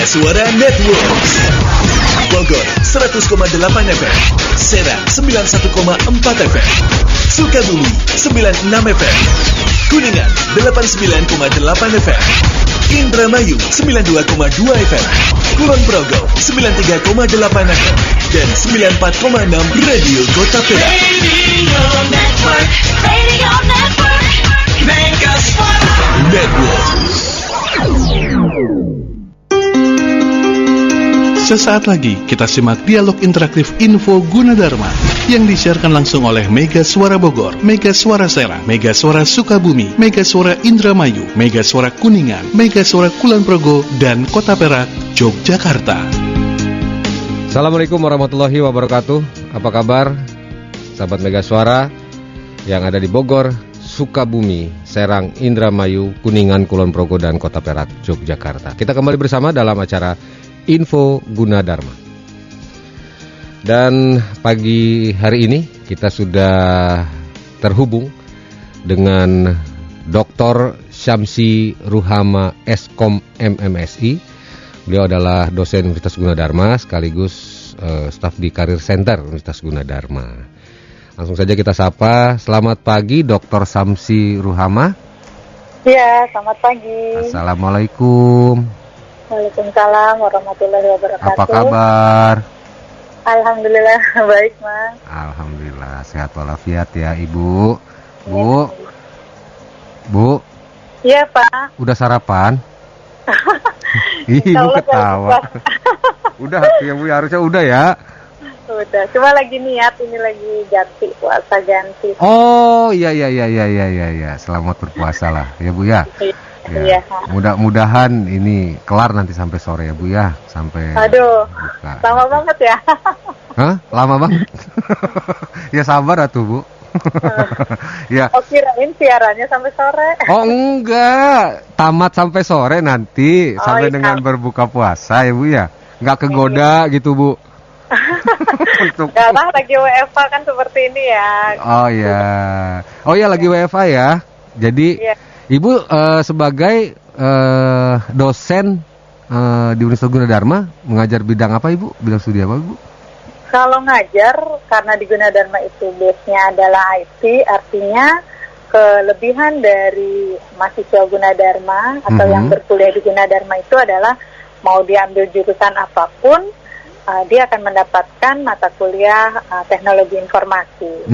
Suara Network. Bogor 100,8 FM, Serang 91,4 FM, Sukabumi 96 FM, Kuningan 89,8 FM, Indramayu 92,2 FM, Kulon Progo 93,8 FM, dan 94,6 Radio Kota Perak. Radio Network, Mega Suara Network. Sesaat lagi kita simak dialog interaktif Info Gunadarma yang disiarkan langsung oleh Mega Suara Bogor, Mega Suara Serang, Mega Suara Sukabumi, Mega Suara Indramayu, Mega Suara Kuningan, Mega Suara Kulon Progo, dan Kota Perak, Yogyakarta. Assalamualaikum warahmatullahi wabarakatuh. Apa kabar sahabat Mega Suara yang ada di Bogor, Sukabumi, Serang, Indramayu, Kuningan, Kulon Progo, dan Kota Perak, Yogyakarta. Kita kembali bersama dalam acara Info Gunadarma. Dan pagi hari ini kita sudah terhubung dengan Dr. Syamsi Ruhama Eskom MMSI. Beliau adalah dosen Universitas Gunadarma sekaligus staf di Career Center Universitas Gunadarma. Langsung saja kita sapa. Selamat pagi Dr. Syamsi Ruhama. Ya, selamat pagi. Assalamualaikum. Waalaikumsalam warahmatullahi wabarakatuh. Apa kabar? Alhamdulillah baik, Mas. Alhamdulillah sehat walafiat ya, Ibu. Bu. Bu. Iya, Pak. Udah sarapan? Ibu ketawa. Udah ya Bu, harusnya udah ya. Udah, cuma lagi niat ini lagi ganti puasa ganti. Oh, iya. Selamat berpuasa lah ya Bu ya. Ya, mudah-mudahan ini kelar nanti sampai sore ya Bu ya, sampai. Aduh, buka. Lama banget ya. Hah? Lama banget? Ya sabar atuh Bu. Ya. Oh, kirain siarannya sampai sore. Oh enggak, tamat sampai sore nanti, sampai dengan berbuka puasa ya Bu ya. Nggak kegoda gitu Bu. Untuk... Karena lagi WFA kan seperti ini ya. Oh ya lagi WFA ya. Jadi Ibu sebagai dosen di Universitas Gunadarma mengajar bidang apa Ibu? Bidang studi apa Ibu? Kalau ngajar, karena di Gunadarma itu base-nya adalah IT, artinya kelebihan dari mahasiswa Gunadarma atau yang berkuliah di Gunadarma itu adalah mau diambil jurusan apapun, dia akan mendapatkan mata kuliah teknologi informasi.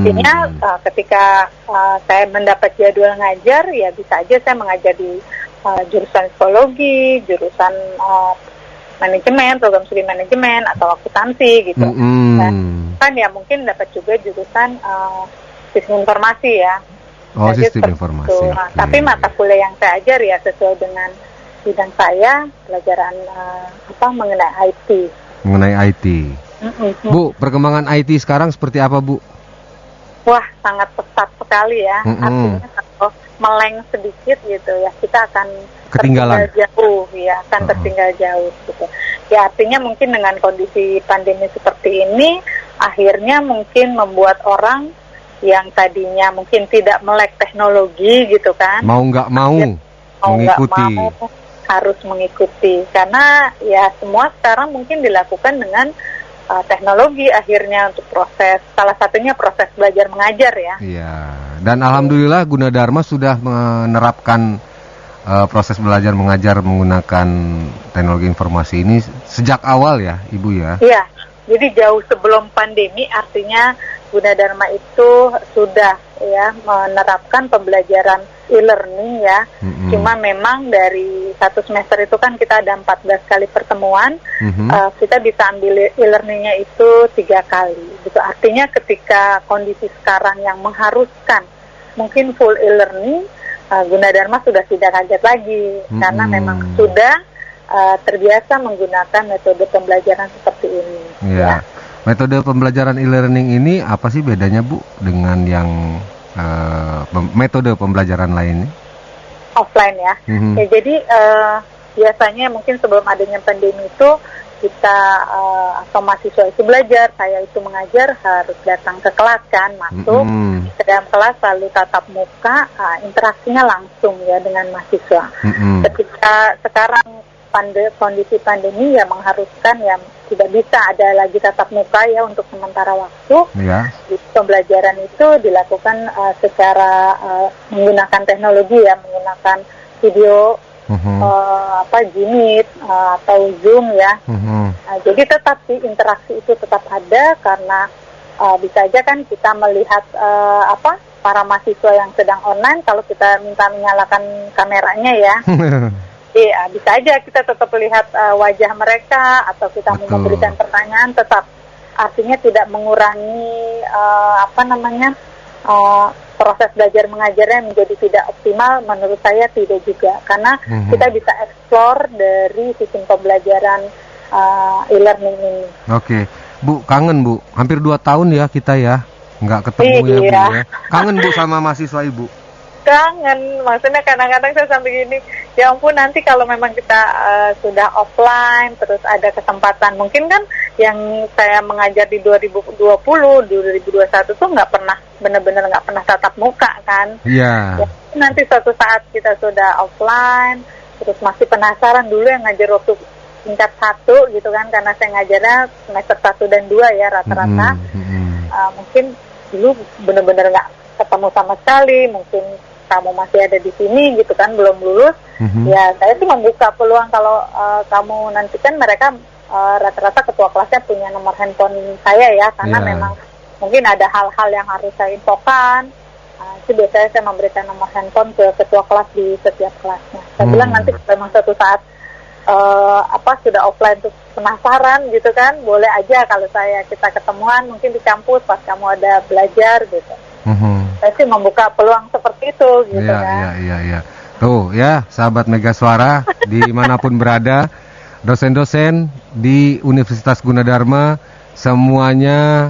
Artinya ketika saya mendapat jadwal ngajar, ya bisa aja saya mengajar di jurusan psikologi, jurusan manajemen, program studi manajemen atau akuntansi gitu. Dan kan ya mungkin dapat juga jurusan sistem informasi ya. Oh, sistem informasi. Okay. Tapi mata kuliah yang saya ajar ya sesuai dengan bidang saya, pelajaran mengenai IT. Mengenai IT. Bu, perkembangan IT sekarang seperti apa Bu? Wah, sangat pesat sekali ya. Artinya kalau meleng sedikit gitu ya, kita akan ketinggalan jauh ya, akan tertinggal jauh gitu. Ya artinya mungkin dengan kondisi pandemi seperti ini, akhirnya mungkin membuat orang yang tadinya mungkin tidak melek teknologi gitu kan, mau nggak mau mengikuti, harus mengikuti karena ya semua sekarang mungkin dilakukan dengan teknologi akhirnya untuk proses, salah satunya proses belajar mengajar ya. Iya. Dan alhamdulillah Gunadarma sudah menerapkan proses belajar mengajar menggunakan teknologi informasi ini sejak awal ya, Ibu ya. Iya. Jadi jauh sebelum pandemi, artinya Gunadarma itu sudah ya menerapkan pembelajaran e-learning ya. Cuma memang dari satu semester itu kan kita ada 14 kali pertemuan, kita bisa ambil e-learningnya itu 3 kali. Gitu. Artinya ketika kondisi sekarang yang mengharuskan mungkin full e-learning, Gunadarma sudah tidak kaget lagi karena memang sudah terbiasa menggunakan metode pembelajaran seperti ini. Ya. Metode pembelajaran e-learning ini apa sih bedanya Bu dengan yang metode pembelajaran lainnya? Offline ya. Ya jadi biasanya mungkin sebelum adanya pandemi itu kita atau mahasiswa itu belajar, saya itu mengajar harus datang ke kelas kan, masuk ke dalam kelas lalu tatap muka, interaksinya langsung ya dengan mahasiswa. Ketika sekarang kondisi pandemi ya mengharuskan ya tidak bisa ada lagi tatap muka ya untuk sementara waktu. Ya. Pembelajaran itu dilakukan secara menggunakan teknologi ya, menggunakan video, Jimit atau Zoom ya. Jadi tetap sih interaksi itu tetap ada karena bisa aja kan kita melihat para mahasiswa yang sedang online, kalau kita minta menyalakan kameranya ya. Iya, bisa aja kita tetap lihat wajah mereka atau kita mau memberikan pertanyaan, tetap artinya tidak mengurangi proses belajar mengajarnya menjadi tidak optimal. Menurut saya tidak juga, karena kita bisa explore dari sistem pembelajaran e-learning ini. Oke, Bu, kangen Bu, hampir 2 tahun ya kita ya nggak ketemu ya Bu ya. Kangen Bu sama mahasiswa Ibu? Kangen, maksudnya kadang-kadang saya sampai gini, ya ampun nanti kalau memang kita sudah offline, terus ada kesempatan, mungkin kan yang saya mengajar di 2020, 2021 tuh nggak pernah, benar-benar nggak pernah tatap muka kan. Iya. Ya, nanti suatu saat kita sudah offline, terus masih penasaran dulu yang ngajar waktu tingkat 1 gitu kan, karena saya ngajarnya semester 1 dan 2 ya rata-rata. Mungkin dulu benar-benar nggak ketemu sama sekali, mungkin kamu masih ada di sini gitu kan, belum lulus. Ya saya sih membuka peluang kalau kamu nanti kan mereka rata-rata ketua kelasnya punya nomor handphone saya ya, karena memang mungkin ada hal-hal yang harus saya infokan. Itu biasanya saya memberikan nomor handphone ke ketua kelas di setiap kelasnya. Saya bilang nanti memang suatu saat sudah offline tuh penasaran gitu kan, boleh aja kalau kita ketemuan mungkin di kampus pas kamu ada belajar gitu. Saya sih membuka peluang seperti itu gitu kan. Iya. Tuh ya, sahabat Mega Suara dimanapun berada, dosen-dosen di Universitas Gunadarma semuanya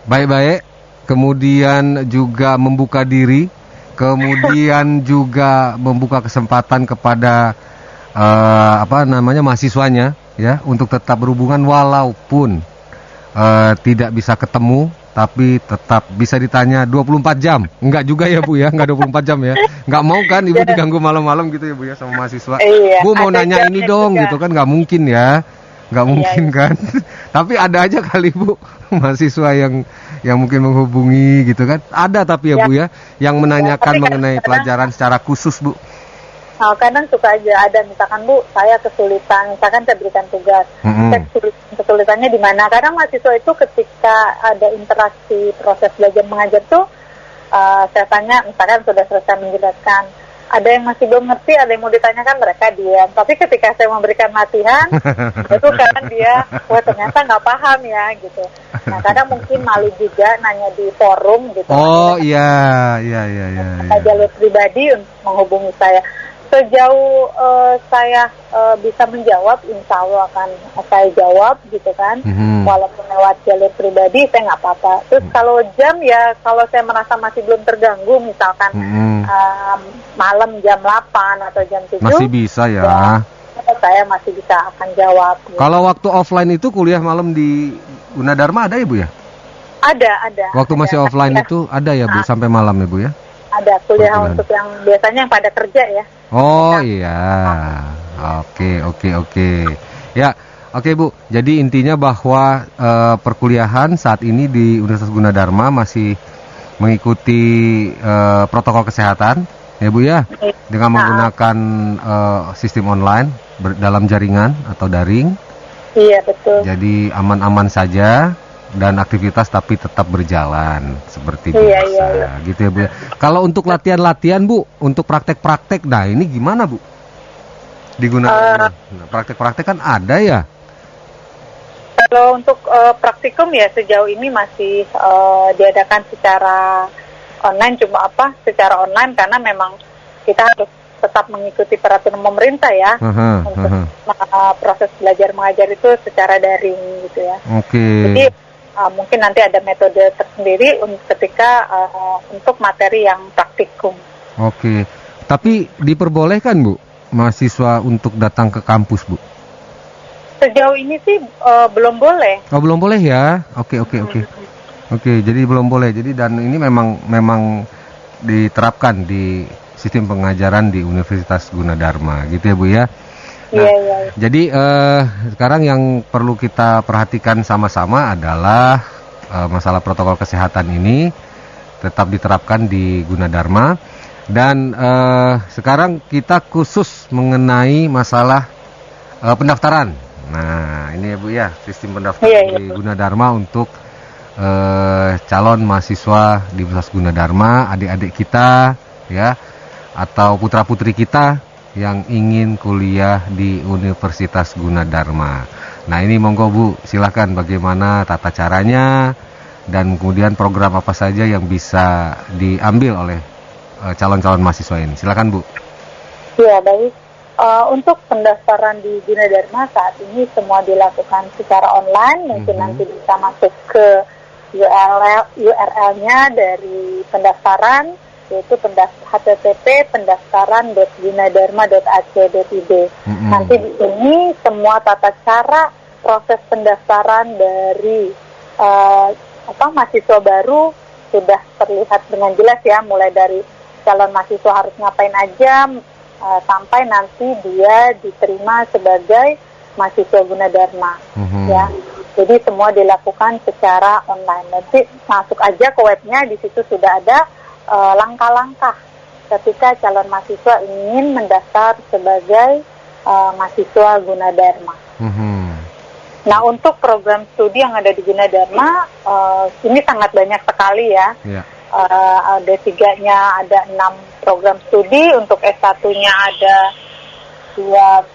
baik-baik, kemudian juga membuka diri, kemudian juga membuka kesempatan kepada mahasiswanya ya untuk tetap berhubungan walaupun tidak bisa ketemu, tapi tetap bisa ditanya 24 jam. Enggak juga ya Bu ya, enggak 24 jam ya. Enggak mau kan Ibu diganggu malam-malam gitu ya Bu ya sama mahasiswa. Bu mau nanya ini dong juga gitu kan, enggak mungkin ya. Enggak mungkin kan. Tapi ada aja kali Bu mahasiswa yang mungkin menghubungi gitu kan. Ada tapi ya Bu ya yang menanyakan mengenai pelajaran secara khusus Bu. Kadang suka aja ada, misalkan Bu, saya kesulitan, misalkan saya berikan tugas, kesulitannya di mana? Kadang mahasiswa itu ketika ada interaksi proses belajar mengajar tuh, saya tanya, misalkan sudah selesai menjelaskan, ada yang masih belum ngerti, ada yang mau ditanyakan, mereka diam. Tapi ketika saya memberikan latihan, itu kadang dia, wah ternyata nggak paham ya, gitu. Nah kadang mungkin malu juga nanya di forum gitu. Oh iya. Jalur pribadi untuk menghubungi saya. Sejauh saya bisa menjawab, insya Allah akan saya jawab gitu kan. Walaupun lewat jalur pribadi saya nggak apa-apa. Terus kalau jam ya, kalau saya merasa masih belum terganggu, misalkan malam jam 8 atau jam 7 masih bisa ya, saya masih bisa akan jawab gitu. Kalau waktu offline itu kuliah malam di Gunadarma ada ya Bu ya? Ada. Waktu masih offline itu ada ya Bu sampai malam ya Bu ya? Ada kuliah untuk yang biasanya yang pada kerja ya. Oh iya, oke. Ya, oke Bu. Jadi intinya bahwa perkuliahan saat ini di Universitas Gunadarma masih mengikuti protokol kesehatan, ya Bu ya, dengan menggunakan sistem online dalam jaringan atau daring. Iya betul. Jadi aman-aman saja. Dan aktivitas tapi tetap berjalan seperti biasa, gitu ya Bu ya. Kalau untuk latihan-latihan Bu, untuk praktek-praktek, nah ini gimana Bu? Digunakan praktek-praktek kan ada ya? Kalau untuk praktikum ya sejauh ini masih diadakan secara online, secara online karena memang kita harus tetap mengikuti peraturan pemerintah ya untuk proses belajar mengajar itu secara daring gitu ya. Jadi mungkin nanti ada metode tersendiri ketika untuk materi yang praktikum. Tapi diperbolehkan Bu mahasiswa untuk datang ke kampus Bu? Sejauh ini sih belum boleh. Oh belum boleh ya? Oke, jadi belum boleh. Jadi dan ini memang diterapkan di sistem pengajaran di Universitas Gunadarma gitu ya Bu ya. Nah, Iya. jadi sekarang yang perlu kita perhatikan sama-sama adalah masalah protokol kesehatan ini tetap diterapkan di Gunadarma. Dan sekarang kita khusus mengenai masalah pendaftaran. Nah, ini ya Bu ya, sistem pendaftaran di Gunadarma untuk calon mahasiswa di Universitas Gunadarma, adik-adik kita ya, atau putra-putri kita yang ingin kuliah di Universitas Gunadarma. Nah, ini monggo Bu, silakan bagaimana tata caranya dan kemudian program apa saja yang bisa diambil oleh calon-calon mahasiswa ini. Silakan Bu. Ya, baik. Untuk pendaftaran di Gunadarma saat ini semua dilakukan secara online. Mungkin nanti bisa masuk ke URL-nya dari pendaftaran, yaitu http://pendaftaran.gunadarma.ac.id. Nanti di sini semua tata cara proses pendaftaran dari mahasiswa baru sudah terlihat dengan jelas ya, mulai dari calon mahasiswa harus ngapain aja sampai nanti dia diterima sebagai mahasiswa Gunadarma ya. Jadi semua dilakukan secara online. Nanti masuk aja ke webnya, di situ sudah ada langkah-langkah ketika calon mahasiswa ingin mendaftar sebagai mahasiswa Gunadarma. Nah, untuk program studi yang ada di Gunadarma ini sangat banyak sekali ya. D3-nya ada 6 program studi, untuk S1-nya ada 20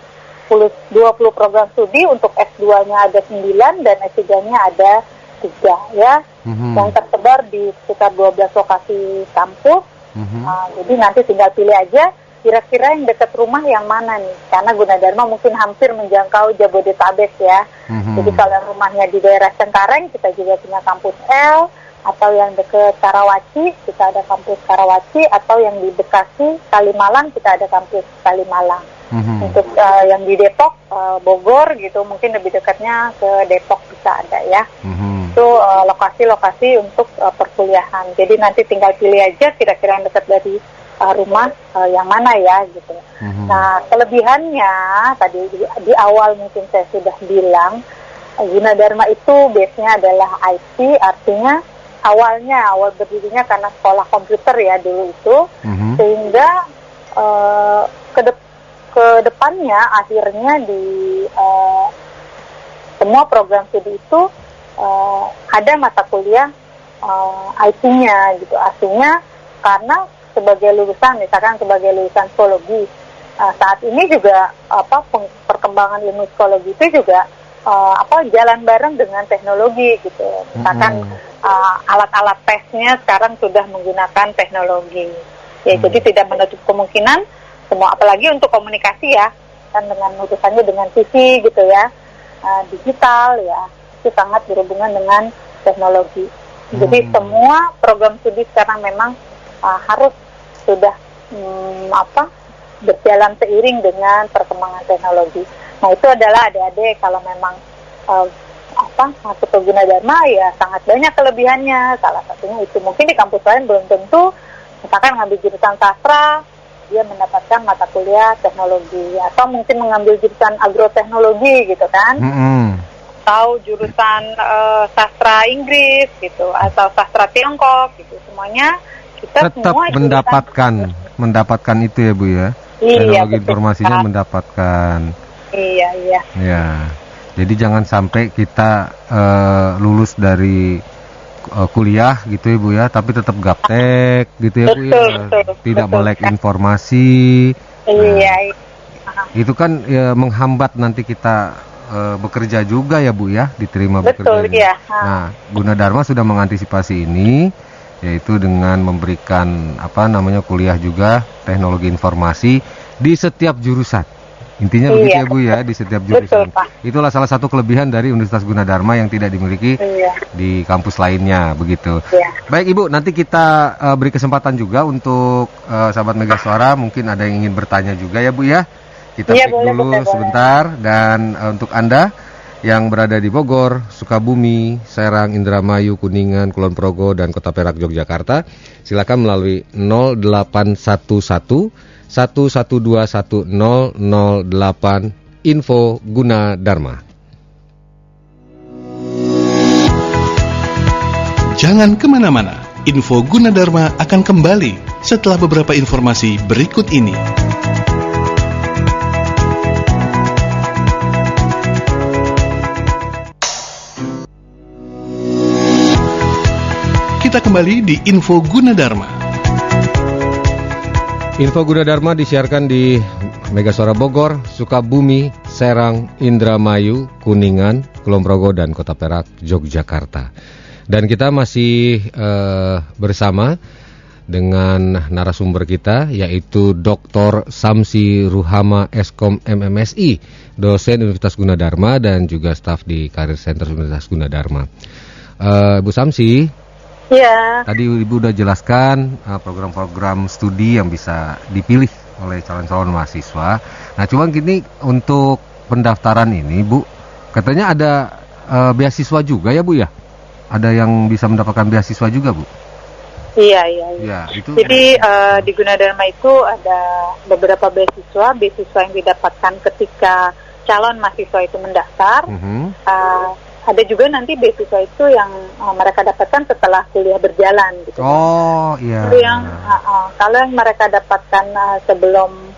program studi, untuk S2-nya ada 9 dan S3-nya ada 3 ya. Yang tersebar di sekitar 12 lokasi kampus. Jadi nanti tinggal pilih aja kira-kira yang dekat rumah yang mana nih, karena Gunadarma mungkin hampir menjangkau Jabodetabek ya. Jadi kalau rumahnya di daerah Cengkareng, kita juga punya kampus L, atau yang dekat Karawaci, kita ada kampus Karawaci, atau yang di Bekasi, Kalimalang, kita ada kampus Kalimalang. Untuk yang di Depok, Bogor gitu, mungkin lebih dekatnya ke Depok bisa ada ya. Itu lokasi-lokasi untuk perkuliahan. Jadi nanti tinggal pilih aja kira-kira yang dekat dari rumah yang mana ya gitu. Nah, kelebihannya tadi di awal mungkin saya sudah bilang, Gunadarma itu base-nya adalah IT, artinya awal berdirinya karena sekolah komputer ya dulu itu, sehingga ke depannya akhirnya di semua program studi itu ada mata kuliah IT-nya gitu. Artinya karena sebagai lulusan, misalkan sebagai lulusan psikologi, saat ini juga perkembangan ilmu psikologi itu juga jalan bareng dengan teknologi gitu. Misalkan alat-alat tesnya sekarang sudah menggunakan teknologi. Ya, jadi tidak menutup kemungkinan semua, apalagi untuk komunikasi ya, kan dengan urusannya dengan TV gitu ya, digital ya, itu sangat berhubungan dengan teknologi. Jadi semua program studi sekarang memang harus sudah berjalan seiring dengan perkembangan teknologi. Nah, itu adalah adik-adik kalau memang masuk ke Gunadarma ya sangat banyak kelebihannya. Salah satunya itu mungkin di kampus lain belum tentu, misalkan ngambil jurusan sastra, dia mendapatkan mata kuliah teknologi, atau mungkin mengambil jurusan agroteknologi gitu kan, atau jurusan sastra Inggris gitu, atau sastra Tiongkok gitu, semuanya kita tetap semua mendapatkan itu ya Bu ya. Iya, teknologi informasinya mendapatkan. Iya. Ya. Jadi jangan sampai kita lulus dari kuliah gitu ya Bu ya, tapi tetap gaptek gitu ya Bu ya. Tidak melek informasi. Iya. Itu kan ya, menghambat nanti kita bekerja juga ya Bu ya, diterima bekerja. Iya. Nah, Gunadarma sudah mengantisipasi ini, yaitu dengan memberikan kuliah juga teknologi informasi di setiap jurusan. Intinya begitu ya Bu ya, di setiap jurusan. Itulah salah satu kelebihan dari Universitas Gunadarma yang tidak dimiliki di kampus lainnya begitu. Baik Ibu, nanti kita beri kesempatan juga untuk sahabat Mega Suara, mungkin ada yang ingin bertanya juga ya Bu ya. Kita break dulu sebentar. Dan untuk Anda yang berada di Bogor, Sukabumi, Serang, Indramayu, Kuningan, Kulon Progo, dan Kota Perak, Yogyakarta, silakan melalui 0811 1121008 Info Gunadarma. Jangan kemana-mana, Info Gunadarma akan kembali setelah beberapa informasi berikut ini. Kita kembali di Info Gunadarma. Info Gunadarma disiarkan di Mega Suara Bogor, Sukabumi, Serang, Indramayu, Kuningan, Kulon Progo, dan Kota Perak, Yogyakarta. Dan kita masih bersama dengan narasumber kita, yaitu Dr. Syamsi Ruhama Eskom MMSI, dosen Universitas Gunadarma dan juga staf di Career Center Universitas Gunadarma. Bu Syamsi, Ya. tadi Ibu udah jelaskan program-program studi yang bisa dipilih oleh calon-calon mahasiswa. Nah, cuma gini, untuk pendaftaran ini, Bu, katanya ada beasiswa juga ya, Bu ya? Ada yang bisa mendapatkan beasiswa juga, Bu? Iya. Ya, itu. Jadi di Gunadarma itu ada beberapa beasiswa yang didapatkan ketika calon mahasiswa itu mendaftar. Ada juga nanti beasiswa itu yang mereka dapatkan setelah kuliah berjalan gitu. Oh, iya. Itu yang kalau yang mereka dapatkan sebelum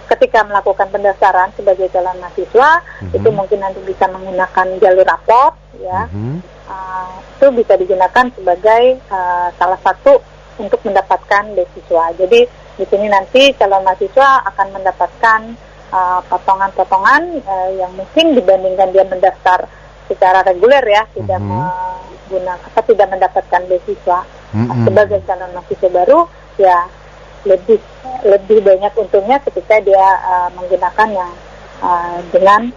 ketika melakukan pendaftaran sebagai calon mahasiswa, itu mungkin nanti bisa menggunakan jalur rapor ya. Itu bisa digunakan sebagai salah satu untuk mendapatkan beasiswa. Jadi di sini nanti calon mahasiswa akan mendapatkan potongan-potongan yang mungkin dibandingkan dia mendaftar secara reguler ya, tidak tidak mendapatkan beasiswa. Sebagai calon mahasiswa baru ya lebih banyak untungnya ketika dia menggunakan yang dengan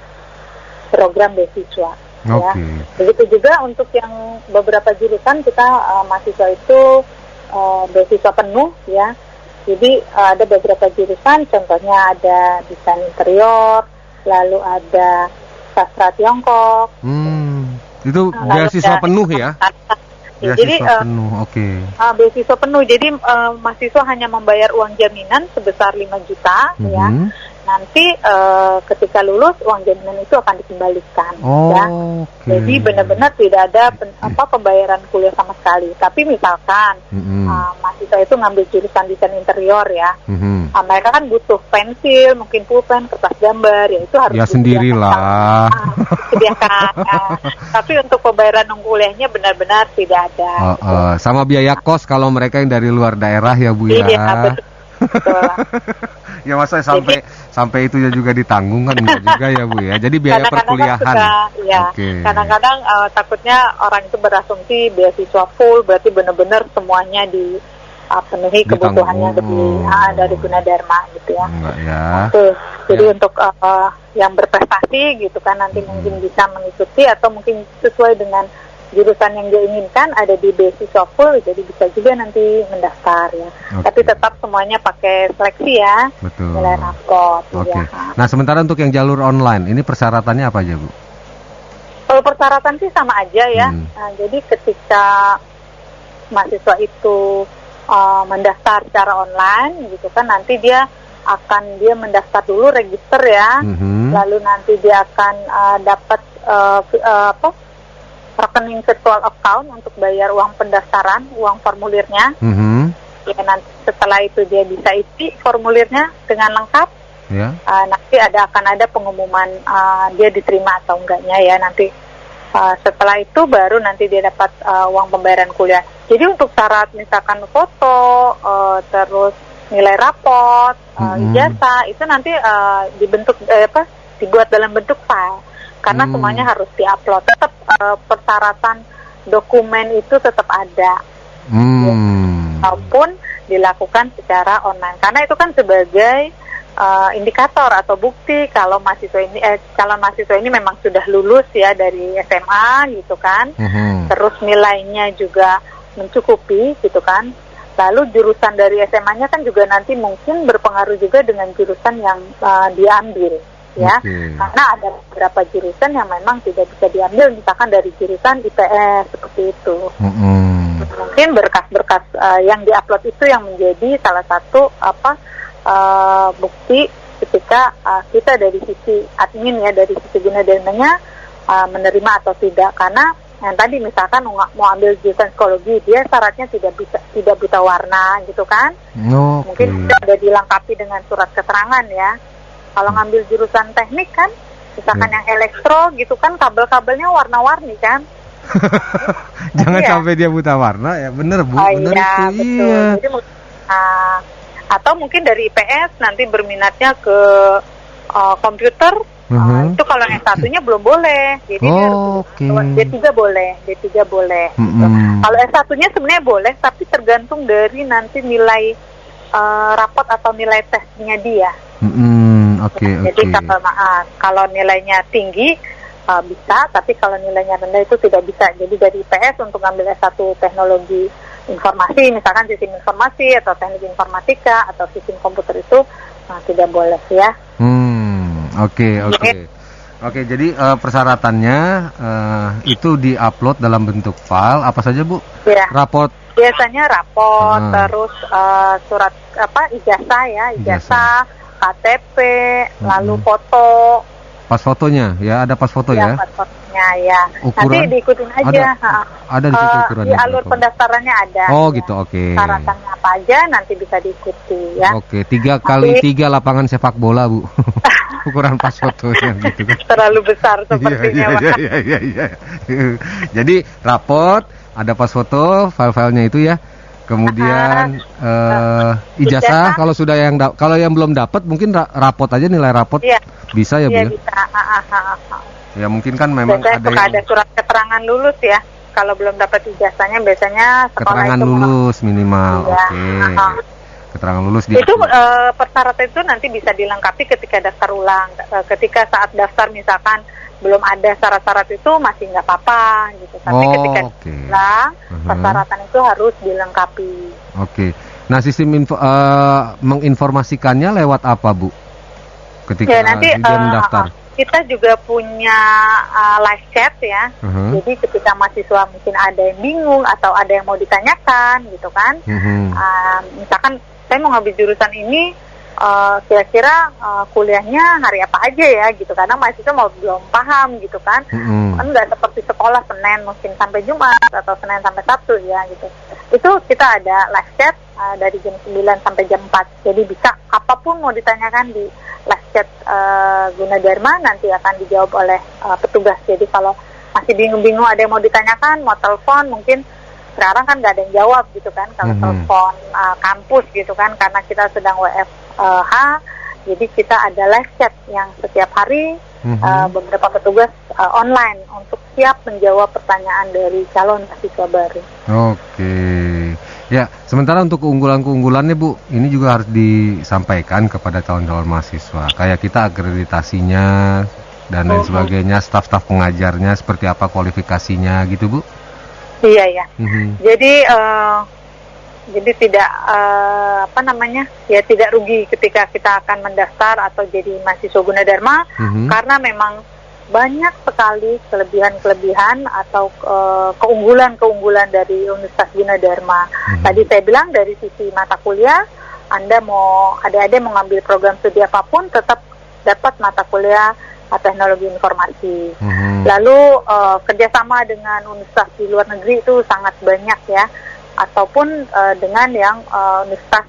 program beasiswa. Ya. Begitu juga untuk yang beberapa jurusan kita mahasiswa itu beasiswa penuh ya. Jadi ada beberapa jurusan, contohnya ada desain interior, lalu ada sastra Tiongkok. Itu beasiswa penuh ya? Jadi penuh, beasiswa penuh. Jadi mahasiswa hanya membayar uang jaminan sebesar 5 juta ya. Nanti ketika lulus uang jaminan itu akan dikembalikan ya. Jadi benar-benar tidak ada pembayaran kuliah sama sekali. Tapi misalkan mahasiswa itu ngambil jurusan desain interior ya. Mereka kan butuh pensil, mungkin pulpen, kertas gambar ya, itu harus ya sendirilah. Sediakan. Tapi untuk pembayaran kuliahnya benar-benar tidak ada. Sama biaya kos kalau mereka yang dari luar daerah ya, Bu ya. Iya, betul. Ya masa sampai itu juga ditanggung kan enggak juga ya, Bu ya. Jadi biaya perkuliahan. Kadang-kadang takutnya orang itu berasumsi beasiswa full berarti benar-benar semuanya dipenuhi kebutuhannya dari Gunadarma gitu ya. Enggak ya. Jadi untuk yang berprestasi gitu kan nanti mungkin bisa mengikuti atau mungkin sesuai dengan jurusan yang dia inginkan ada di beasiswa full, jadi bisa juga nanti mendaftar ya. Tapi tetap semuanya pakai seleksi ya. Betul. Nilai rapor. Ya. Nah, sementara untuk yang jalur online, ini persyaratannya apa aja, Bu? Kalau persyaratan sih sama aja ya. Nah, jadi ketika mahasiswa itu mendaftar secara online gitu kan, nanti dia mendaftar dulu register ya. Lalu nanti dia akan dapat rekening virtual account untuk bayar uang pendaftaran, uang formulirnya. Ya, nanti setelah itu dia bisa isi formulirnya dengan lengkap. Nanti akan ada pengumuman dia diterima atau enggaknya ya. Nanti setelah itu baru nanti dia dapat uang pembayaran kuliah. Jadi untuk syarat misalkan foto, terus nilai raport, ijazah itu nanti dibuat dalam bentuk file. Karena semuanya harus diupload. Tetap persyaratan dokumen itu tetap ada. Walaupun dilakukan secara online. Karena itu kan sebagai indikator atau bukti kalau calon mahasiswa ini memang sudah lulus ya dari SMA gitu kan. Terus nilainya juga mencukupi gitu kan. Lalu jurusan dari SMA-nya kan juga nanti mungkin berpengaruh juga dengan jurusan yang diambil. Ya, karena ada beberapa jurusan yang memang tidak bisa diambil, misalkan dari jurusan IPS seperti itu. Mungkin berkas-berkas yang diupload itu yang menjadi salah satu bukti ketika kita dari sisi admin ya, dari sisi Gunadarmanya menerima atau tidak. Karena yang tadi misalkan mau ambil jurusan psikologi, dia syaratnya tidak buta warna gitu kan. Mungkin sudah dilengkapi dengan surat keterangan ya. Kalau ngambil jurusan teknik kan, misalkan yang elektro gitu kan, kabel-kabelnya warna-warni kan. Jangan sampai dia buta warna ya, bener Bu. Bener iya, itu. Betul. Iya. Jadi, atau mungkin dari IPS nanti berminatnya ke komputer. Itu kalau S1-nya belum boleh. Jadi D3 boleh, D3 boleh. Gitu. Kalau S1-nya sebenarnya boleh, tapi tergantung dari nanti nilai rapot atau nilai tesnya dia. Jadi kalau nilainya tinggi bisa, tapi kalau nilainya rendah itu tidak bisa. Jadi dari IPS untuk ngambil S1 teknologi informasi, misalkan sistem informasi atau teknik informatika atau sistem komputer itu tidak boleh ya. Oke, jadi persyaratannya itu diupload dalam bentuk file apa saja Bu? Ya. Raport. Biasanya raport, terus surat ijazah, KTP, lalu foto. Pas fotonya ya, ada pas foto ya? Pas fotonya ya. Ukuran? Nanti diikutin aja. Ada di situ ukurannya. Di alur pendaftarannya ada. Gitu, oke. Syaratnya apa aja nanti bisa diikuti ya. 3x3 lapangan sepak bola Bu. Ukuran pas fotonya gitu kan. Terlalu besar sepertinya Pak. Iya. Jadi raport, ada pas foto, file-filenya itu ya. Kemudian ijazah kalau yang belum dapat mungkin raport aja, nilai raport bisa ya Bu ya? Bisa. Ya mungkin kan memang biasanya ada surat keterangan lulus ya. Kalau belum dapat ijazahnya biasanya sekolah keterangan itu lulus minimal. Keterangan lulus itu persyaratan itu nanti bisa dilengkapi ketika daftar ulang. Ketika saat daftar misalkan belum ada syarat-syarat itu masih nggak apa-apa gitu. Tapi ketika ulang persyaratan itu harus dilengkapi. Nah sistem menginformasikannya lewat apa Bu? Ketika nanti dia mendaftar. Kita juga punya live chat ya. Jadi ketika mahasiswa mungkin ada yang bingung atau ada yang mau ditanyakan gitu kan. Misalkan saya mau ngambil jurusan ini, kira-kira kuliahnya hari apa aja ya gitu. Karena mahasiswa belum paham gitu kan. Kan nggak seperti sekolah Senin mungkin sampai Jumat atau Senin sampai Sabtu ya gitu. Itu kita ada live chat dari jam 9 sampai jam 4. Jadi bisa apapun mau ditanyakan di live chat Gunadarma nanti akan dijawab oleh petugas. Jadi kalau masih bingung-bingung ada yang mau ditanyakan, mau telepon mungkin sekarang kan nggak ada yang jawab gitu kan kalau telepon kampus gitu kan karena kita sedang WFH. Jadi kita ada live chat yang setiap hari beberapa petugas online untuk siap menjawab pertanyaan dari calon mahasiswa baru. Ya, sementara untuk keunggulan-keunggulannya Bu, ini juga harus disampaikan kepada calon-calon mahasiswa. Kayak kita akreditasinya dan lain sebagainya, staf-staf pengajarnya seperti apa kualifikasinya gitu Bu? Iya. Jadi tidak tidak rugi ketika kita akan mendaftar atau jadi mahasiswa Gunadarma karena memang banyak sekali kelebihan-kelebihan atau keunggulan-keunggulan dari Universitas Gunadarma. Tadi saya bilang dari sisi mata kuliah, adik-adik mau ngambil program studi apapun tetap dapat mata kuliah teknologi informasi. Lalu kerjasama dengan universitas di luar negeri itu sangat banyak ya, ataupun dengan yang universitas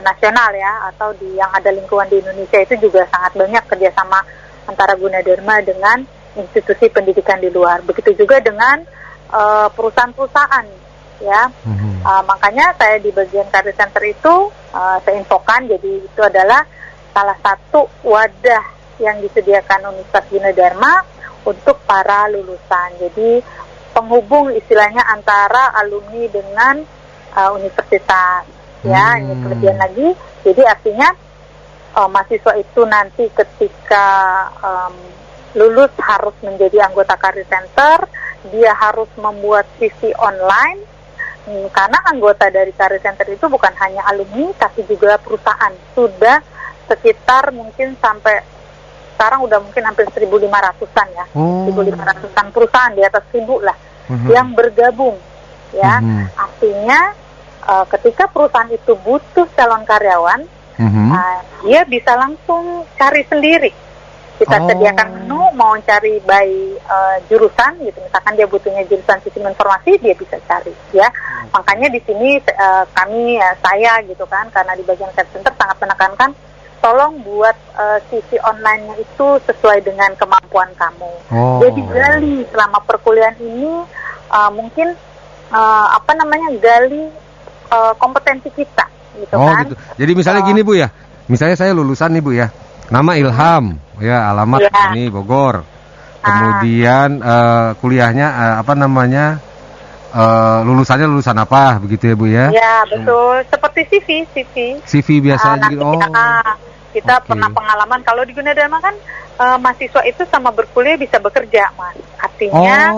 nasional ya, atau yang ada lingkungan di Indonesia itu juga sangat banyak kerjasama antara Gunadarma dengan institusi pendidikan di luar. Begitu juga dengan perusahaan-perusahaan ya. Makanya saya di bagian Career Center itu saya infokan, jadi itu adalah salah satu wadah yang disediakan Universitas Gunadarma untuk para lulusan. Jadi penghubung istilahnya antara alumni dengan universitas ya. Ini kelebihan lagi. Jadi artinya mahasiswa itu nanti ketika lulus harus menjadi anggota Career Center, dia harus membuat CV online, karena anggota dari Career Center itu bukan hanya alumni tapi juga perusahaan. Sudah sekitar mungkin sampai sekarang udah mungkin hampir 1.500-an ya, 1.500-an perusahaan, di atas 1.000 lah yang bergabung ya. Artinya ketika perusahaan itu butuh calon karyawan, dia bisa langsung cari sendiri. Kita sediakan menu, mau cari by jurusan gitu. Misalkan dia butuhnya jurusan sistem informasi, dia bisa cari ya. Makanya di sini kami saya gitu kan, karena di bagian call center sangat menekankan, tolong buat CV online-nya itu sesuai dengan kemampuan kamu. Jadi gali selama perkuliahan ini mungkin gali kompetensi kita gitu kan. Gitu. Jadi misalnya gini Bu ya. Misalnya saya lulusan nih Bu ya. Nama Ilham, ya alamat ini Bogor. Kemudian kuliahnya lulusannya lulusan apa begitu ya Bu ya? Ya betul, seperti CV biasa gitu. Kita pernah pengalaman kalau di Gunadarma kan mahasiswa itu sama berkuliah bisa bekerja, Mas. Artinya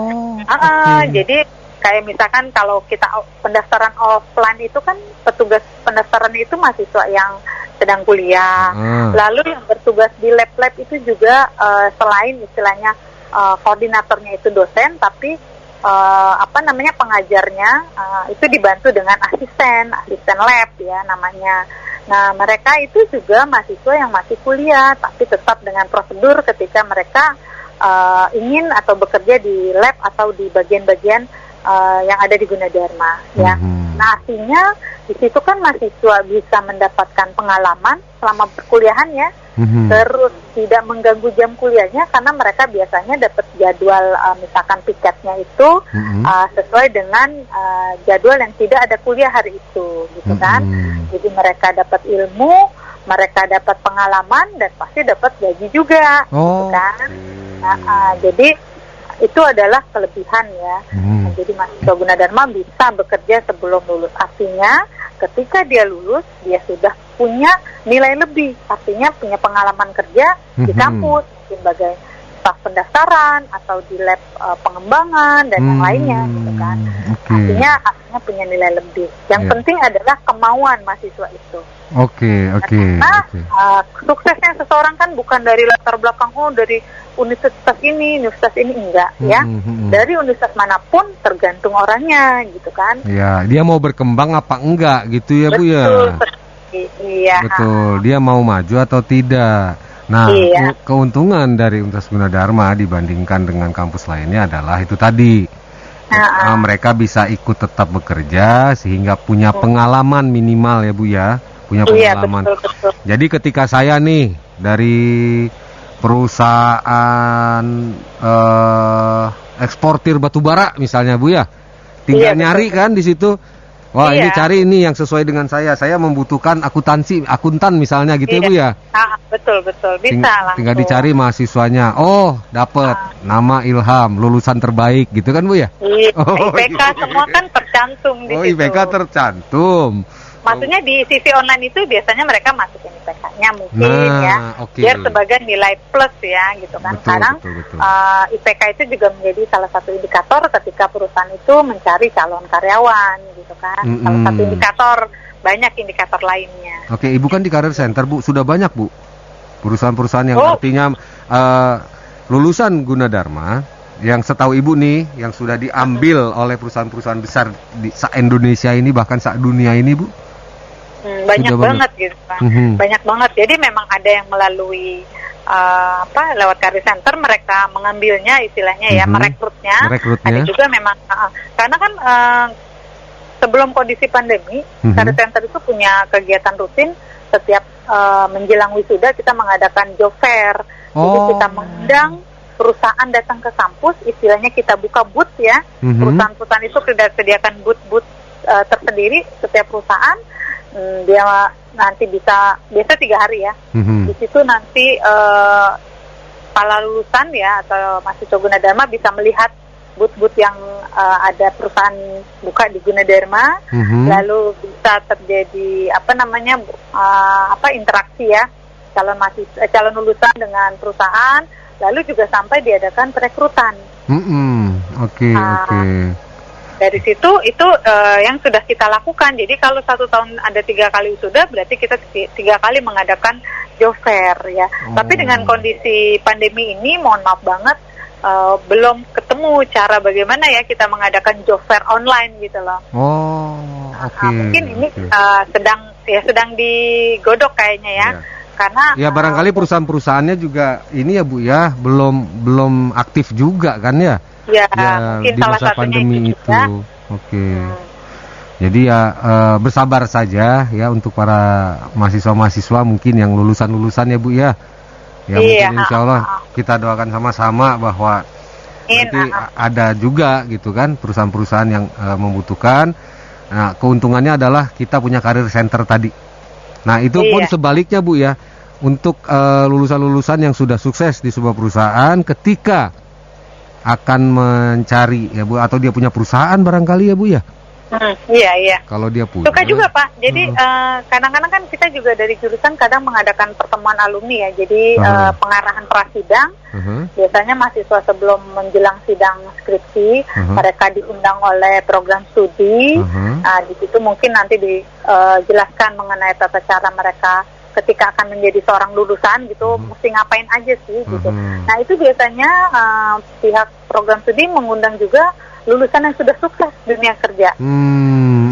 jadi kayak misalkan kalau kita pendaftaran offline itu kan petugas pendaftaran itu mahasiswa yang sedang kuliah. Lalu yang bertugas di lab-lab itu juga selain istilahnya koordinatornya itu dosen, tapi pengajarnya itu dibantu dengan asisten lab ya namanya. Nah, mereka itu juga mahasiswa yang masih kuliah, tapi tetap dengan prosedur ketika mereka ingin atau bekerja di lab atau di bagian-bagian yang ada di Gunadarma ya. Nah, artinya di situ kan mahasiswa bisa mendapatkan pengalaman selama perkuliahan ya, terus tidak mengganggu jam kuliahnya karena mereka biasanya dapat jadwal misalkan piketnya itu sesuai dengan jadwal yang tidak ada kuliah hari itu gitu kan. Jadi mereka dapat ilmu, mereka dapat pengalaman dan pasti dapat gaji juga gitu kan. Jadi itu adalah kelebihan ya. Jadi mahasiswa Gunadarma bisa bekerja sebelum lulus. Artinya ketika dia lulus, dia sudah punya nilai lebih. Artinya punya pengalaman kerja di kampus, sebagai staf pendaftaran atau di lab pengembangan dan yang lainnya gitu kan. Artinya punya nilai lebih. Yang penting adalah kemauan mahasiswa itu. Karena suksesnya seseorang kan bukan dari latar belakang dari universitas ini enggak ya. Dari universitas manapun tergantung orangnya gitu kan. Ya, dia mau berkembang apa enggak gitu ya Bu ya. Betul, dia mau maju atau tidak. Nah, keuntungan dari Universitas Gunadarma dibandingkan dengan kampus lainnya adalah itu tadi. Mereka bisa ikut tetap bekerja sehingga punya pengalaman minimal ya Bu ya. Punya pengalaman. Betul. Jadi ketika saya nih dari perusahaan eksportir batubara misalnya Bu ya, tinggal nyari kan di situ. Wah ini cari ini yang sesuai dengan saya membutuhkan akuntan misalnya gitu ya Bu ya. Betul bisa langsung. Tinggal dicari mahasiswanya. Dapat nama Ilham, lulusan terbaik gitu kan Bu ya. IPK semua kan tercantum di situ. IPK tercantum. Maksudnya di CV online itu biasanya mereka masukin IPK-nya mungkin biar sebagai nilai plus ya gitu kan. Sekarang IPK itu juga menjadi salah satu indikator ketika perusahaan itu mencari calon karyawan gitu kan. Salah satu indikator, banyak indikator lainnya. Ibu kan di Career Center Bu, sudah banyak Bu perusahaan-perusahaan yang artinya lulusan Gunadarma yang setahu Ibu nih yang sudah diambil oleh perusahaan-perusahaan besar di Indonesia ini bahkan dunia ini Bu. Banyak banget gitu Pak. Banyak banget. Jadi memang ada yang melalui lewat Career Center mereka mengambilnya istilahnya ya merekrutnya. Ada juga memang karena kan sebelum kondisi pandemi Career Center itu punya kegiatan rutin setiap menjelang wisuda kita mengadakan job fair. Jadi kita mengundang perusahaan datang ke kampus, istilahnya kita buka booth ya. Perusahaan-perusahaan itu sudah sediakan booth tersendiri setiap perusahaan. Dia nanti biasa 3 hari ya. Di situ nanti para lulusan ya atau mahasiswa Gunadarma bisa melihat booth-booth yang ada perusahaan buka di Gunadarma. Lalu bisa terjadi interaksi ya calon lulusan dengan perusahaan. Lalu juga sampai diadakan perekrutan. Oke. Dari situ itu yang sudah kita lakukan. Jadi kalau 1 tahun ada 3 kali wisuda, berarti kita 3 kali mengadakan job fair ya. Tapi dengan kondisi pandemi ini, mohon maaf banget, belum ketemu cara bagaimana ya kita mengadakan job fair online gitu loh. oke. Mungkin ini sedang digodok kayaknya ya. Iya. Karena Ya barangkali perusahaan-perusahaannya juga ini ya Bu ya belum aktif juga kan ya? ya Di mungkin salah masa satunya pandemi itu. juga. Oke. Jadi ya bersabar saja ya untuk para mahasiswa-mahasiswa mungkin yang lulusan-lulusan ya Bu ya. Ya Iya, mungkin insya Allah kita doakan sama-sama bahwa nanti ada juga gitu kan perusahaan-perusahaan yang membutuhkan. Nah keuntungannya adalah kita punya karir center tadi. Nah itu pun sebaliknya Bu ya. Untuk lulusan-lulusan yang sudah sukses di sebuah perusahaan ketika akan mencari ya Bu atau dia punya perusahaan barangkali ya Bu ya. Iya. Kalau dia punya. Suka juga Pak. Jadi kadang-kadang kan kita juga dari jurusan kadang mengadakan pertemuan alumni ya. Jadi pengarahan prasidang. Biasanya mahasiswa sebelum menjelang sidang skripsi mereka diundang oleh program studi. Di situ mungkin nanti dijelaskan mengenai tata cara mereka ketika akan menjadi seorang lulusan gitu, mesti ngapain aja sih gitu. Nah itu biasanya pihak program studi mengundang juga lulusan yang sudah sukses dunia kerja.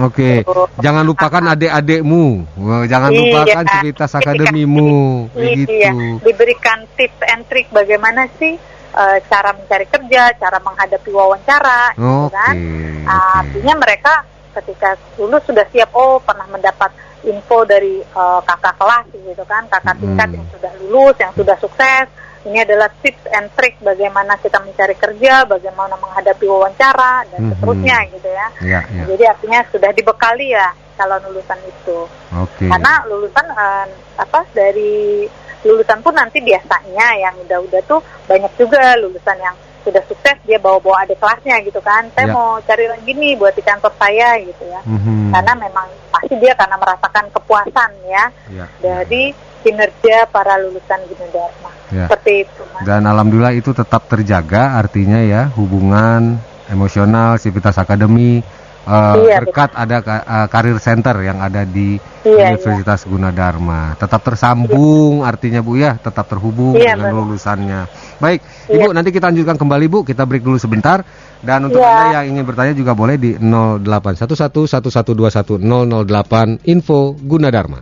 Oke. Jangan lupakan adik-adikmu. Jangan lupakan Civitas Akademimu. Begitu. Iya. Diberikan tips and trick bagaimana sih cara mencari kerja, cara menghadapi wawancara, gitu kan. Artinya mereka ketika lulus sudah siap, pernah mendapat info dari kakak kelas gitu kan, kakak tingkat yang sudah lulus, yang sudah sukses. Ini adalah tips and trick bagaimana kita mencari kerja, bagaimana menghadapi wawancara dan seterusnya gitu ya. Jadi artinya sudah dibekali ya calon lulusan itu. Karena lulusan dari lulusan pun nanti biasanya yang udah tuh banyak juga lulusan yang sudah sukses dia bawa adik kelasnya gitu kan. Saya mau cari lagi nih buat di kantor saya gitu ya. Karena memang pasti dia karena merasakan kepuasan ya dari kinerja para lulusan Gunadarma. Seperti itu Mas. Dan alhamdulillah itu tetap terjaga artinya ya hubungan emosional Civitas Akademi berkat ada karir center yang ada di Universitas Gunadarma. Tetap tersambung artinya Bu ya, tetap terhubung dengan lulusannya. Baik, Ibu nanti kita lanjutkan kembali Bu, kita break dulu sebentar. Dan untuk Anda yang ingin bertanya juga boleh di 081111210008 Info Gunadarma.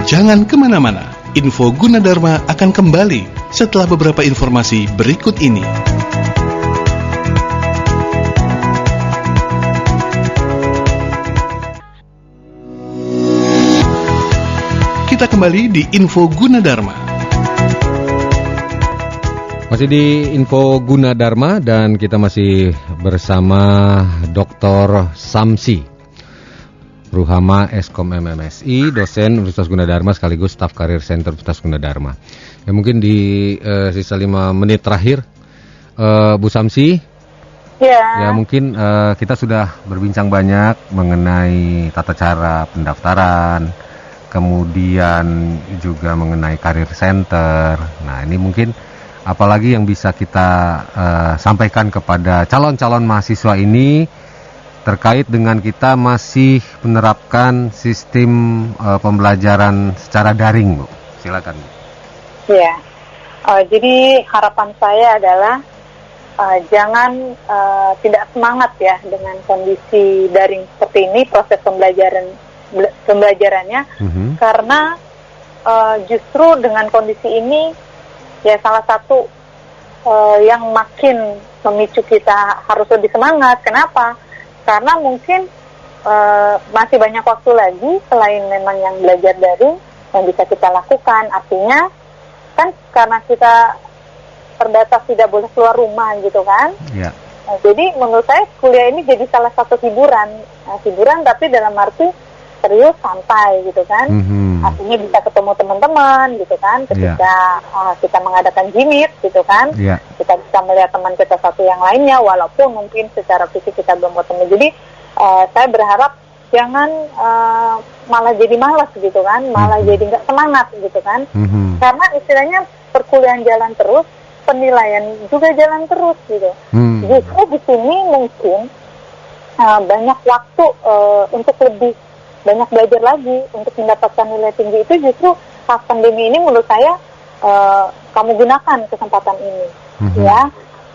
Jangan kemana-mana, Info Gunadarma akan kembali setelah beberapa informasi berikut ini. Kita kembali di Info Gunadarma. Masih di Info Gunadarma dan kita masih bersama Dr. Samsi Ruhama Eskom MMSI, dosen Universitas Gunadarma sekaligus staf karir center Universitas Gunadarma. Ya mungkin di sisa 5 menit terakhir, Bu Samsi, ya mungkin kita sudah berbincang banyak mengenai tata cara pendaftaran, kemudian juga mengenai karir center. Nah ini mungkin apalagi yang bisa kita sampaikan kepada calon-calon mahasiswa ini terkait dengan kita masih menerapkan sistem pembelajaran secara daring, Bu. Silakan, Bu. Ya, jadi harapan saya adalah jangan tidak semangat ya dengan kondisi daring seperti ini, proses pembelajarannya, karena justru dengan kondisi ini ya salah satu yang makin memicu kita harus lebih semangat. Kenapa? Karena mungkin masih banyak waktu lagi selain memang yang belajar daring yang bisa kita lakukan. Artinya kan karena kita terbatas tidak boleh keluar rumah gitu kan. Nah, jadi menurut saya kuliah ini jadi salah satu hiburan. Hiburan tapi dalam arti serius, santai gitu kan. Artinya bisa ketemu teman-teman gitu kan. Ketika kita mengadakan jimit gitu kan. Kita bisa melihat teman kita satu yang lainnya walaupun mungkin secara fisik kita belum ketemu. Jadi saya berharap jangan malah jadi malas gitu kan. Malah jadi nggak semangat gitu kan. Karena istilahnya perkuliahan jalan terus, penilaian juga jalan terus gitu. Justru di sini mungkin banyak waktu untuk lebih banyak belajar lagi untuk mendapatkan nilai tinggi. Itu justru saat pandemi ini menurut saya kamu gunakan kesempatan ini ya.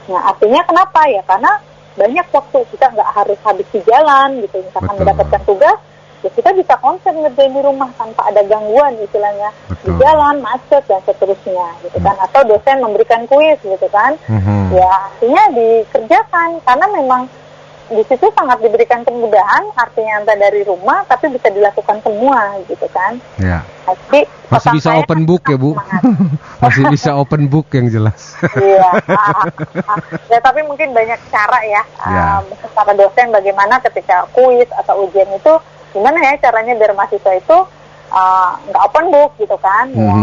Nah artinya kenapa ya, karena banyak waktu, kita nggak harus habis di jalan gitu, misalkan Betul. mendapatkan tugas, ya kita bisa konsen ngerjain di rumah tanpa ada gangguan istilahnya, di Betul. jalan, macet, dan seterusnya gitu kan, atau dosen memberikan kuis gitu kan, ya artinya dikerjakan, karena memang di situ sangat diberikan kemudahan, artinya entah dari rumah, tapi bisa dilakukan semua gitu kan. Ya. Jadi, Masih pesan bisa saya open book ya, Bu? semangat. Masih bisa open book yang jelas. Iya, ya tapi mungkin banyak cara ya, Ya. para dosen bagaimana ketika kuis atau ujian itu, gimana ya caranya biar mahasiswa itu nggak open book gitu kan, ya.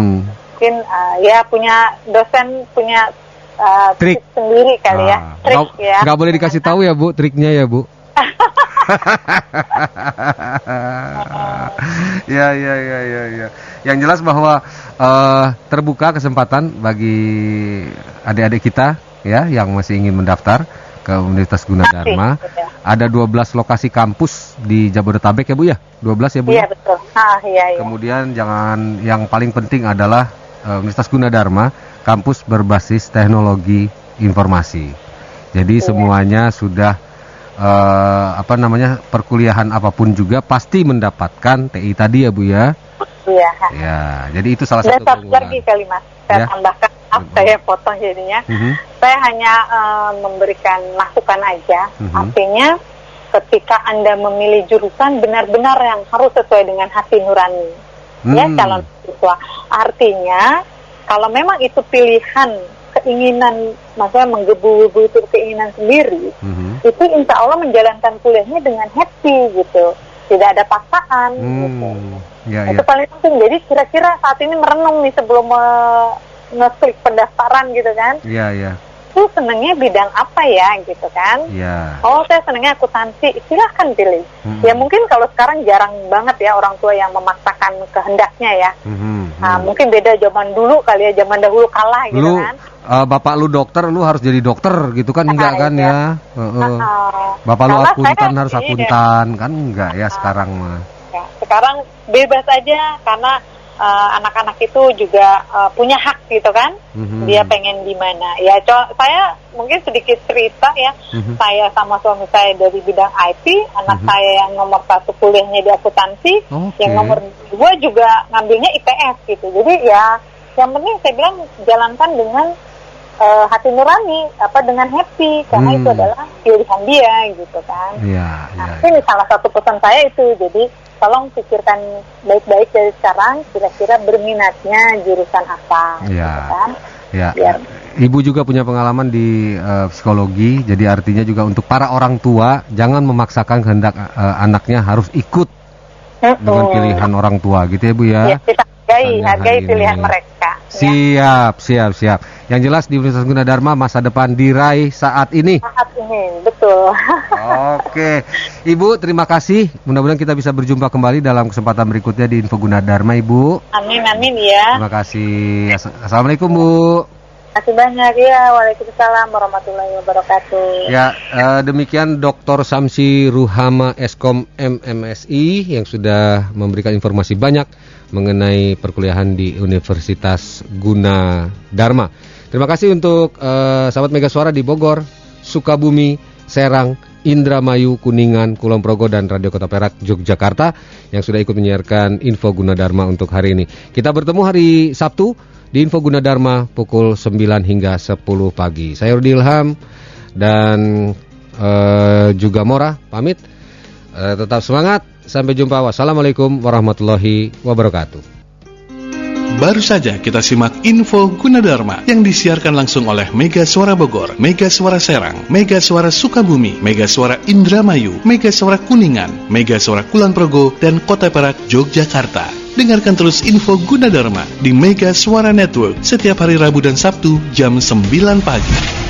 Mungkin ya punya dosen punya Trik tips sendiri kali ya, trik ya. Nggak boleh dikasih tahu ya, Bu, triknya ya, Bu. Ya. Yang jelas bahwa terbuka kesempatan bagi adik-adik kita ya yang masih ingin mendaftar ke Universitas Gunadarma. Ada 12 lokasi kampus di Jabodetabek ya, Bu ya? 12 ya, Bu? Iya, betul. Iya. Kemudian yang paling penting adalah Universitas Gunadarma, kampus berbasis teknologi informasi. Jadi semuanya sudah perkuliahan apapun juga pasti mendapatkan TI tadi ya, Bu ya? Iya. Ya, jadi itu salah Dan satu satu lagi kali Mas, saya Ya. tambahkan, saya potong jadinya. Saya hanya memberikan masukan aja. Artinya ketika Anda memilih jurusan benar-benar yang harus sesuai dengan hati nurani. Ya, calon siswa. Artinya kalau memang itu pilihan, keinginan, maksudnya menggebu-gebu itu keinginan sendiri, itu insya Allah menjalankan kuliahnya dengan happy gitu, tidak ada paksaan gitu. Itu paling penting. Jadi kira-kira saat ini merenung nih sebelum nge-klik pendaftaran gitu kan, itu senengnya bidang apa ya gitu kan. Oh, saya senengnya akuntansi, silahkan pilih. Ya mungkin kalau sekarang jarang banget ya orang tua yang memaksakan kehendaknya ya. Mungkin beda zaman dulu kali ya, zaman dahulu kalah gitu lu, kan. Bapak lu dokter, lu harus jadi dokter gitu kan, enggak kan ya? Bapak lu Kalau akuntan saya harus sih, akuntan kan, enggak ya sekarang mah. Ya, sekarang bebas aja karena anak-anak itu juga punya hak gitu kan. Dia pengen di mana. Ya, saya mungkin sedikit cerita ya. Saya sama suami saya dari bidang IT, anak saya yang nomor 1 kuliahnya di akuntansi, yang nomor 2 juga ngambilnya IPS gitu. Jadi ya yang penting saya bilang jalankan dengan hati nurani, dengan happy, karena itu adalah pilihan dia gitu kan. Ini salah satu pesan saya itu. Jadi tolong pikirkan baik-baik dari sekarang, kira-kira berminatnya jurusan apa, gitu kan? Ibu juga punya pengalaman di psikologi, jadi artinya juga untuk para orang tua jangan memaksakan kehendak anaknya harus ikut dengan pilihan orang tua, gitu ya, Bu ya. Kita hargai pilihan mereka. Siap. Yang jelas di Universitas Gunadarma masa depan diraih saat ini. Saat ini, betul. Oke, Ibu, terima kasih. Mudah-mudahan kita bisa berjumpa kembali dalam kesempatan berikutnya di Info Gunadarma, Ibu. Amin ya. Terima kasih. Assalamualaikum, Bu. Terima kasih banyak ya. Waalaikumsalam warahmatullahi wabarakatuh. Ya, demikian Dr. Syamsi Ruhama Eskom MMSI yang sudah memberikan informasi banyak mengenai perkuliahan di Universitas Gunadarma. Terima kasih untuk sahabat Mega Suara di Bogor, Sukabumi, Serang, Indramayu, Kuningan, Kulon Progo, dan Radio Kota Perak, Yogyakarta yang sudah ikut menyiarkan Info Gunadarma untuk hari ini. Kita bertemu hari Sabtu di Info Gunadarma pukul 9 hingga 10 pagi. Saya Rudi Ilham dan juga Mora pamit. Tetap semangat. Sampai jumpa. Wassalamualaikum warahmatullahi wabarakatuh. Baru saja kita simak Info Gunadarma yang disiarkan langsung oleh Mega Suara Bogor, Mega Suara Serang, Mega Suara Sukabumi, Mega Suara Indramayu, Mega Suara Kuningan, Mega Suara Kulon Progo, dan Kota Perak, Yogyakarta. Dengarkan terus Info Gunadarma di Mega Suara Network setiap hari Rabu dan Sabtu jam 9 pagi.